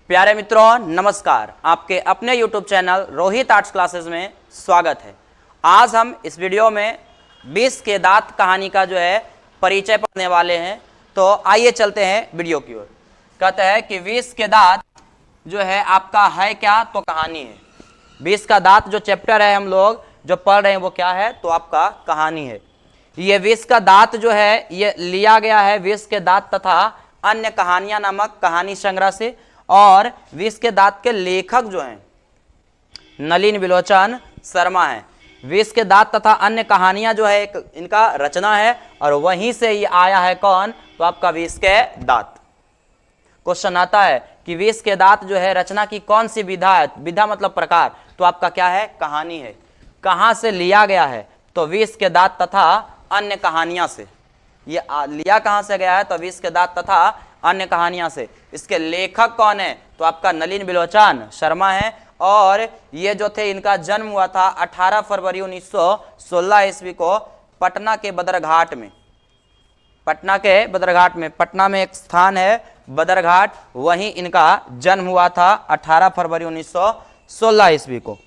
प्यारे मित्रों नमस्कार, आपके अपने YouTube channel Rohit arts classes में स्वागत है। आज हम इस वीडियो में 20 के दांत कहानी का जो है परिचय पढ़ने वाले हैं। तो आइए चलते हैं वीडियो की ओर। कहते हैं कि 20 के दांत जो है आपका है क्या, तो कहानी है। 20 का दांत जो चैप्टर है हम लोग जो पढ़ रहे हैं वो क्या है, तो आपका कहानी है। ये 20 का दांत जो है ये लिया गया है 20 के दांत तथा अन्य कहानियां नामक कहानी संग्रह से। और 20 के दांत के लेखक जो हैं नलिन विलोचन शर्मा हैं। 20 के दांत तथा अन्य कहानियां जो है एक इनका रचना है और वहीं से ये आया है कौन, तो आपका 20 के दांत। क्वेश्चन आता है कि 20 के दांत जो है रचना की कौन सी विधा है, विधा मतलब प्रकार, तो आपका क्या है, कहानी है। कहां से लिया गया है, तो 20 के दांत तथा अन्य कहानियां से। ये लिया कहां से गया है, तो 20 के दांत तथा अन्य कहानियां से। इसके लेखक कौन है, तो आपका नलिन विलोचन शर्मा है। और ये जो थे इनका जन्म हुआ था 18 फरवरी 1916 ईस्वी को पटना के बदरघाट में। पटना के बदरघाट में, पटना में एक स्थान है बदरघाट, वहीं इनका जन्म हुआ था 18 फरवरी 1916 ईस्वी को।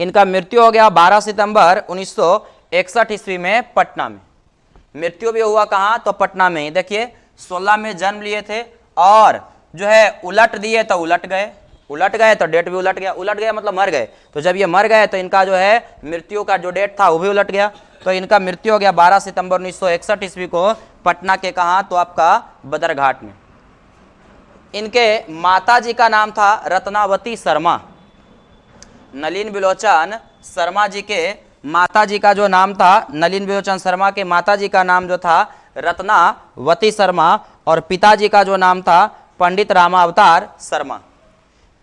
इनका मृत्यु हो गया 12 सितंबर 1961 ईस्वी में पटना में। मृत्यु भी हुआ कहाँ, तो पटना में ही। देखिए 16 में जन्म लिए थे और जो है उलट दिए तो उलट गए तो डेट भी उलट गया मतलब मर गए। तो जब ये मर गए तो इनका जो है मृत्यु का जो डेट था वो भी उलट गया। तो इनका मृत्यु हो गया 12 सितंबर 1961 ईस्वी को पटना के कहाँ, तो आपका बदरघाट में। इनके माता जी का नाम था रत्नावती शर्मा। नलिन विलोचन शर्मा जी के माता जी का जो नाम था, नलिन विलोचन शर्मा के माता जी का नाम जो था रत्नावती शर्मा और पिताजी का जो नाम था पंडित रामावतार शर्मा।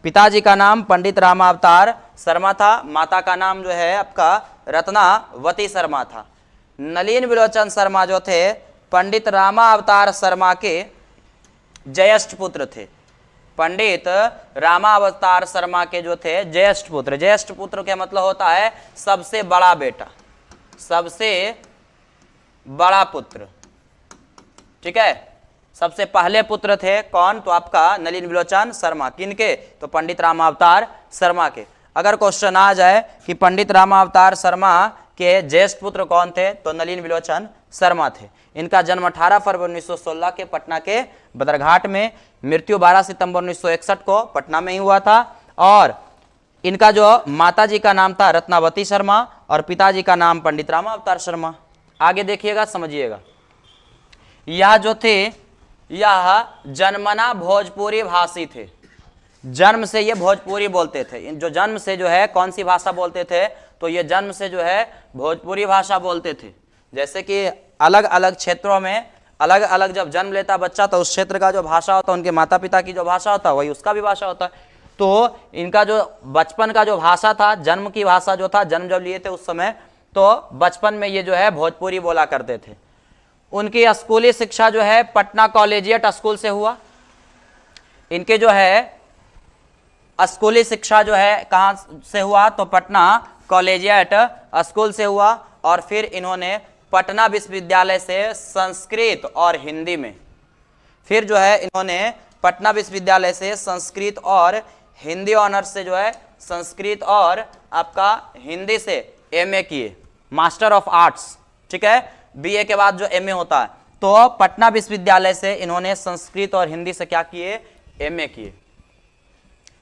पिताजी का नाम पंडित रामावतार शर्मा था, माता का नाम जो है आपका रत्नावती शर्मा था। नलिन विलोचन शर्मा जो थे पंडित रामावतार शर्मा के ज्येष्ठ पुत्र थे। पंडित रामावतार शर्मा के जो थे ज्येष्ठ पुत्र। ज्येष्ठ पुत्र का मतलब होता है सबसे बड़ा बेटा, सबसे बड़ा पुत्र, ठीक है। सबसे पहले पुत्र थे कौन, तो आपका नलिन विलोचन शर्मा। किनके, तो पंडित रामावतार शर्मा के। अगर क्वेश्चन आ जाए कि पंडित रामावतार शर्मा के ज्येष्ठ पुत्र कौन थे, तो नलिन विलोचन शर्मा थे। इनका जन्म 18 फरवरी 1916 के पटना के बदरघाट में, मृत्यु 12 सितंबर 1961 को पटना में ही हुआ था। और इनका जो माता जी का नाम था रत्नावती शर्मा और पिताजी का नाम पंडित रामावतार शर्मा। आगे देखिएगा, समझिएगा। यह जो थे यह जन्मना भोजपुरी भाषी थे। जन्म से ये भोजपुरी बोलते थे। जो जन्म से जो है कौन सी भाषा बोलते थे, तो ये जन्म से जो है भोजपुरी भाषा बोलते थे। जैसे कि अलग अलग क्षेत्रों में अलग अलग जब जन्म लेता बच्चा तो उस क्षेत्र का जो भाषा होता है, उनके माता पिता की जो भाषा होता है वही उसका भी भाषा होता है। तो इनका जो बचपन का जो भाषा था, जन्म की भाषा जो था, जन्म जब लिए थे उस समय, तो बचपन में ये जो है भोजपुरी बोला करते थे। उनकी स्कूली शिक्षा जो है पटना कॉलेजिएट स्कूल से हुआ। इनके जो है स्कूली शिक्षा जो है कहाँ से हुआ, तो पटना कॉलेजिएट स्कूल से हुआ। और फिर इन्होंने पटना विश्वविद्यालय से संस्कृत और हिंदी में, फिर जो है इन्होंने पटना विश्वविद्यालय से संस्कृत और हिंदी ऑनर्स से जो है संस्कृत और आपका हिंदी से एमए किए, मास्टर ऑफ आर्ट्स, ठीक है। बीए के बाद जो एमए होता है, तो पटना विश्वविद्यालय से इन्होंने संस्कृत और हिंदी से क्या किए, एमए किए।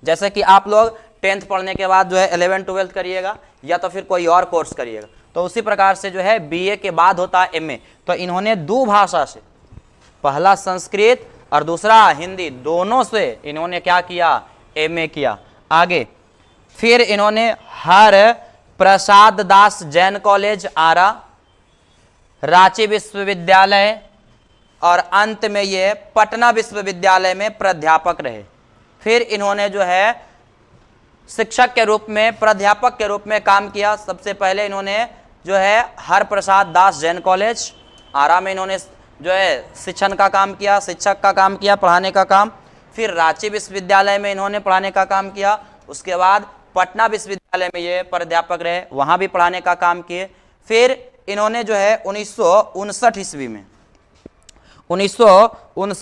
जैसे कि आप लोग 10th पढ़ने के बाद जो है 11th 12th करिएगा या तो फिर कोई और कोर्स करिएगा, तो उसी प्रकार से जो है बीए के बाद होता है एमए। तो इन्होंने दो भाषा से, पहला संस्कृत और दूसरा हिंदी, दोनों से इन्होंने क्या किया, एमए किया। आगे फिर इन्होंने हर प्रसाद दास जैन कॉलेज आरा, रांची विश्वविद्यालय और अंत में ये पटना विश्वविद्यालय में प्राध्यापक रहे। फिर इन्होंने जो है शिक्षक के रूप में, प्राध्यापक के रूप में काम किया। सबसे पहले इन्होंने जो है हर प्रसाद दास जैन कॉलेज आरा में इन्होंने जो है शिक्षण का काम किया, शिक्षक का काम किया, पढ़ाने का काम। फिर रांची विश्वविद्यालय में इन्होंने पढ़ाने का काम किया। उसके बाद पटना विश्वविद्यालय में ये प्राध्यापक रहे, वहाँ भी पढ़ाने का काम किए। फिर इन्होंने जो है 1959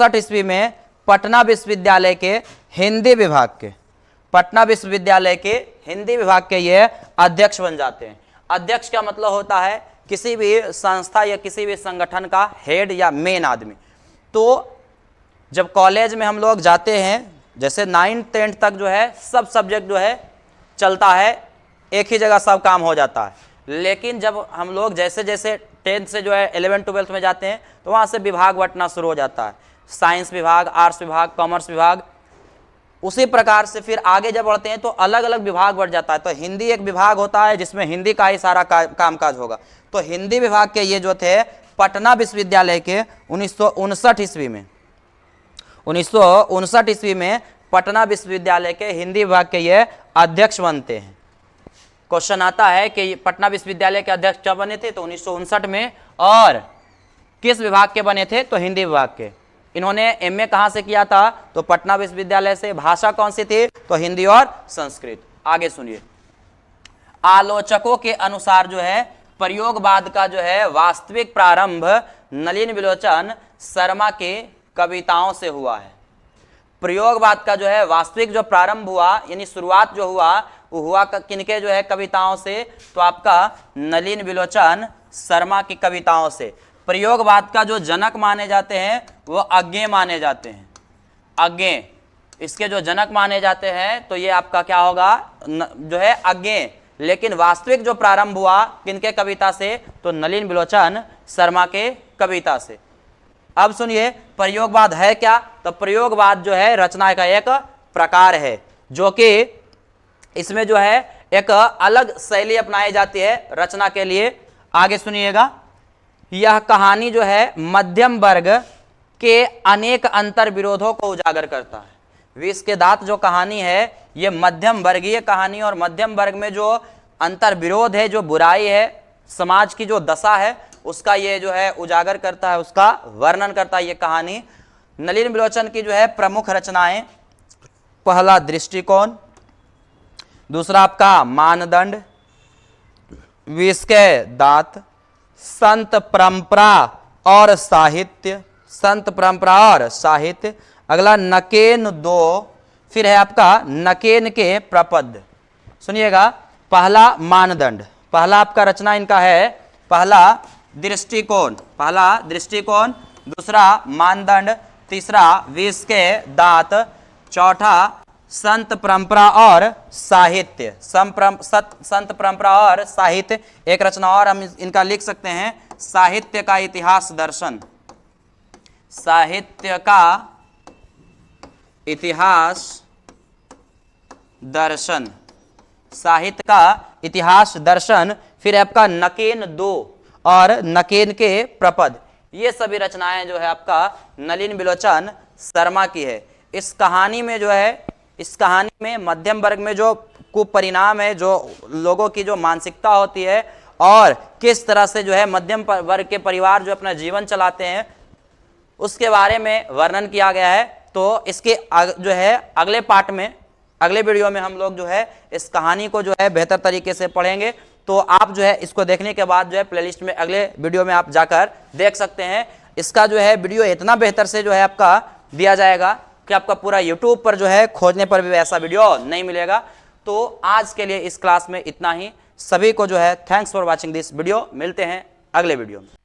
ईस्वी में पटना विश्वविद्यालय के हिंदी विभाग के, पटना विश्वविद्यालय के हिंदी विभाग के ये अध्यक्ष बन जाते हैं। अध्यक्ष का मतलब होता है किसी भी संस्था या किसी भी संगठन का हेड या मेन आदमी। तो जब कॉलेज में हम लोग जाते हैं, जैसे 9th 10th तक जो है सब सब्जेक्ट जो है चलता है, एक ही जगह सब काम हो जाता है। लेकिन जब हम लोग जैसे जैसे 10th से जो है 11th 12th में जाते हैं तो वहाँ से विभाग बंटना शुरू हो जाता है, साइंस विभाग, आर्ट्स विभाग, कॉमर्स विभाग। उसी प्रकार से फिर आगे जब बढ़ते हैं तो अलग अलग विभाग बढ़ जाता है। तो हिंदी एक विभाग होता है जिसमें हिंदी का ही सारा कामकाज होगा। तो हिंदी विभाग के ये जो थे पटना विश्वविद्यालय के 1959 ईस्वी में, 1959 ईस्वी में पटना विश्वविद्यालय के हिंदी विभाग के ये अध्यक्ष बनते हैं। क्वेश्चन आता है कि पटना विश्वविद्यालय के अध्यक्ष कब बने थे, तो 1959 में, और किस विभाग के बने थे, तो हिंदी विभाग के। इन्होंने एमए कहाँ से किया था, तो पटना विश्वविद्यालय से। भाषा कौन सी थी, तो हिंदी और संस्कृत। आगे सुनिए, आलोचकों के अनुसार जो है प्रयोगवाद का जो है वास्तविक प्रारंभ नलिन विलोचन शर्मा के कविताओं से हुआ है। प्रयोगवाद का जो है वास्तविक जो प्रारंभ हुआ, यानी शुरुआत जो हुआ, वो हुआ किनके जो है कविताओं से, तो आपका नलिन विलोचन शर्मा की कविताओं से। प्रयोगवाद का जो जनक माने जाते हैं वो अज्ञे माने जाते हैं। अज्ञे इसके जो जनक माने जाते हैं तो ये आपका क्या होगा, जो है अज्ञे। लेकिन वास्तविक जो प्रारंभ हुआ किनके कविता से, तो नलिन विलोचन शर्मा के कविता से। अब सुनिए प्रयोगवाद है क्या, तो प्रयोगवाद जो है रचना का एक प्रकार है जो कि इसमें जो है एक अलग शैली अपनाई जाती है रचना के लिए। आगे सुनिएगा, यह कहानी जो है मध्यम वर्ग के अनेक अंतर विरोधों को उजागर करता है। विष के दांत जो कहानी है ये मध्यम वर्गीय कहानी, और मध्यम वर्ग में जो अंतर विरोध है, जो बुराई है, समाज की जो दशा है, उसका ये जो है उजागर करता है, उसका वर्णन करता है ये कहानी। नलिन विलोचन की जो है प्रमुख रचनाएं, पहला दृष्टिकोण, दूसरा आपका मानदंड, विष के दांत, संत परंपरा और साहित्य, संत परंपरा और साहित्य। अगला नकेन दो, फिर है आपका नकेन के प्रपद। सुनिएगा, पहला मानदंड, पहला आपका रचना इनका है पहला दृष्टिकोण, पहला दृष्टिकोण, दूसरा मानदंड, तीसरा विष के दांत, चौथा संत परंपरा और साहित्य। संत परंपरा और साहित्य। एक रचना और हम इनका लिख सकते हैं, साहित्य का इतिहास दर्शन, साहित्य का इतिहास दर्शन, साहित्य का इतिहास दर्शन। फिर आपका नकेन दो और नकेन के प्रपद। ये सभी रचनाएं जो है आपका नलिन विलोचन शर्मा की है। इस कहानी में जो है, इस कहानी में मध्यम वर्ग में जो कुपरिणाम है, जो लोगों की जो मानसिकता होती है और किस तरह से जो है मध्यम वर्ग के परिवार जो अपना जीवन चलाते हैं, उसके बारे में वर्णन किया गया है। तो इसके जो है अगले पार्ट में, अगले वीडियो में हम लोग जो है इस कहानी को जो है बेहतर तरीके से पढ़ेंगे। तो आप जो है इसको देखने के बाद जो है प्लेलिस्ट में अगले वीडियो में आप जाकर देख सकते हैं। इसका जो है वीडियो इतना बेहतर से जो है आपका दिया जाएगा कि आपका पूरा यूट्यूब पर जो है खोजने पर भी ऐसा वीडियो नहीं मिलेगा। तो आज के लिए इस क्लास में इतना ही। सभी को जो है thanks for watching this video. मिलते हैं अगले वीडियो में।